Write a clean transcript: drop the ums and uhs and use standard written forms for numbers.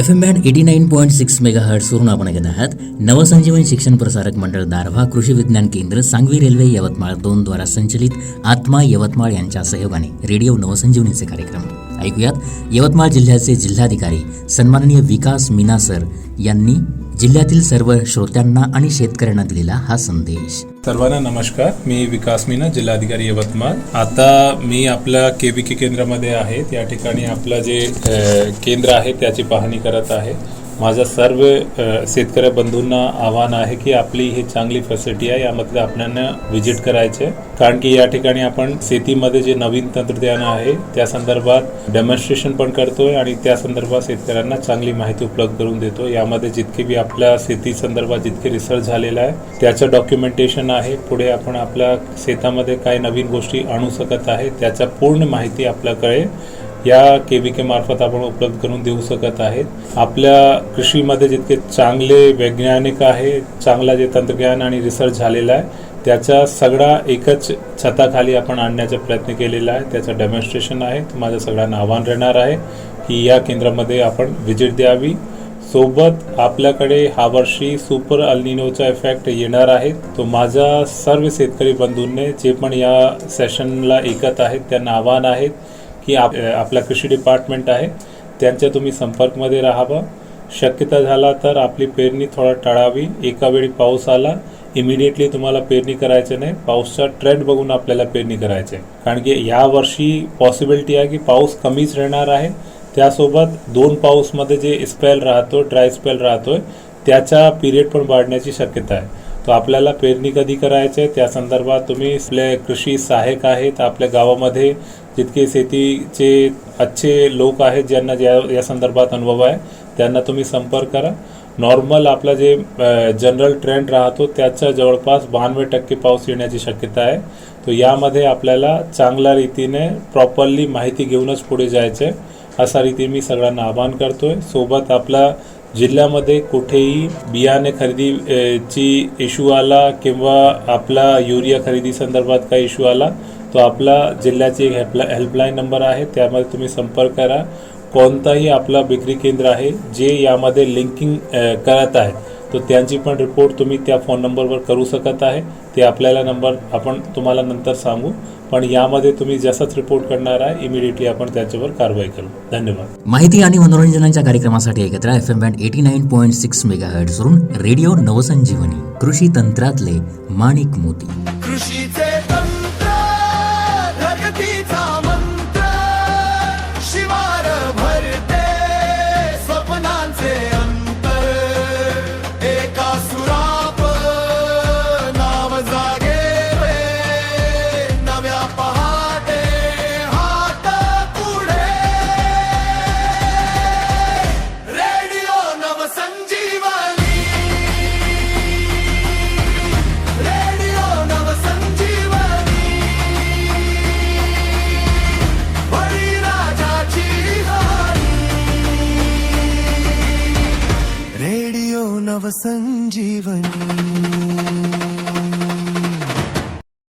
FM band 89.6 मेगाहर्ट्झवरून आपण ऐकत आहात नवसंजीवन शिक्षण प्रसारक मंडळ दारव्हा कृषी विज्ञान केंद्र सांगवी रेल्वे यवतमाळ 2 द्वारा संचलित आत्मा यवतमाळ यांच्या सहयोगाने रेडिओ नवसंजीवनीचे कार्यक्रम ऐकूयात. यवतमाळ जिल्ह्याचे जिल्हाधिकारी सन्माननीय विकास मीना सर यांनी जिल्ह्यातील सर्व श्रोत्यांना आणि शेतकऱ्यांना दिलेला हा संदेश. सर्वांना नमस्कार. मी विकास मीना, जिल्हाधिकारी यवतमाळ. आता मी आपल्या केबीके केंद्रामध्ये आहे. त्या ठिकाणी आपलं जे केंद्र आहे त्याची पाहणी करत आहे. माझ्या सर्व शेतकरी बंधूंना आव्हान आहे की आपली ही चांगली फॅसिलिटी आहे, यामध्ये आपल्याला व्हिजिट करायचे, कारण की या ठिकाणी आपण शेतीमध्ये जे नवीन तंत्रज्ञान आहे त्या संदर्भात डेमॉन्स्ट्रेशन पण करतोय आणि त्या संदर्भात शेतकऱ्यांना चांगली माहिती उपलब्ध करून देतो. यामध्ये जितके बी आपल्या शेती संदर्भात जितके रिसर्च झालेला आहे त्याचं डॉक्युमेंटेशन आहे. पुढे आपण आपल्या शेतामध्ये काय नवीन गोष्टी आणू शकत आहे त्याचा पूर्ण माहिती आपल्याकडे या केबीके मार्फत आपण उपलब्ध करून देऊ शकत आहेत. आपल्या कृषीमध्ये जितके चांगले वैज्ञानिक आहे, चांगला जे तंत्रज्ञान आणि रिसर्च झालेला आहे त्याचा सगळा एकच छताखाली आपण आणण्याचा प्रयत्न केलेला आहे. त्याचं डेमॉन्स्ट्रेशन आहे. माझं सगळ्यांना आव्हान राहणार आहे की या केंद्रामध्ये आपण व्हिजिट द्यावी. सोबत आपल्याकडे हा वर्षी सुपर अल्निनोचा इफेक्ट येणार आहे. तो माझ्या सर्व शेतकरी बंधूंनी जे पण या सेशनला ऐकत आहेत त्यांना आव्हान आहे की आपला कृषी डिपार्टमेंट आहे त्यांच्या तुम्ही संपर्कमध्ये राहावं. शक्यता झाला तर आपली पेरणी थोडा टाळावी. एका वेळी पाऊस आला इमिडिएटली तुम्हाला पेरणी करायचं नाही. पाऊसचा ट्रेंड बघून आपल्याला पेरणी करायचं आहे, कारण की या वर्षी पॉसिबिलिटी आहे की पाऊस कमीच राहणार आहे. त्यासोबत 2 पाऊसमध्ये जे स्पेल राहतो, ड्राय स्पेल राहतोय, त्याचा पिरियड पण वाढण्याची शक्यता आहे. तो आपल्याला पेरणी कधी करायचे त्या संदर्भात तुम्ही आपले कृषी सहाय्यक आहेत आपल्या गावामध्ये जितके शेतीचे अच्छे लोक आहेत ज्यांना या संदर्भात अनुभव आहे त्यांना तुम्ही संपर्क करा. नॉर्मल आपला जे जनरल ट्रेंड राहतो त्याच्या जवळपास 92% पाऊस येण्याची शक्यता आहे. तो यामध्ये आपल्याला चांगल्या रीतीने प्रॉपरली माहिती घेऊनच पुढे जायचं आहे, असा रीती मी सगळ्यांना आवाहन करतोय. सोबत आपला जिल्ह्यामध्ये कुठेही बियाणे खरेदीची इश्यू आला किंवा आपला युरिया खरेदी संदर्भात काही इश्यू आला तो आपला जिल्ह्याची हेल्पलाईन नंबर आहे, त्यामध्ये तुम्ही संपर्क करा. कोणताही आपला विक्री केंद्र आहे जे यामध्ये लिंकिंग करत आहे तो त्यांची पण रिपोर्ट तुम्ही त्या फोन नंबरवर करू शकत आहे. ते आपल्याला नंबर आपण तुम्हाला नंतर सांगू, पण यामध्ये तुम्ही जसाच रिपोर्ट करणार आहे इमिडिएटली आपण त्याच्यावर कारवाई करू. धन्यवाद. माहिती आणि मनोरंजनाच्या कार्यक्रमासाठी ऐकत राहा FM बँड 89.6 मेगाहर्ट्झवरून रेडिओ नवसंजीवनी, कृषी तंत्रातले माणिक मोती. कृषीचे तंत्र प्रगतीचा मंत्र, शिवार भरते स्वप्नांचे अंतर, एका सुराप नाव जागे नव्या पहाटे हात पुढे. रेडिओ नवसंजीवनी, रेडिओ नवसंजीवनी, बळीराजाची वाणी. रेडिओ नवसंजीवनी.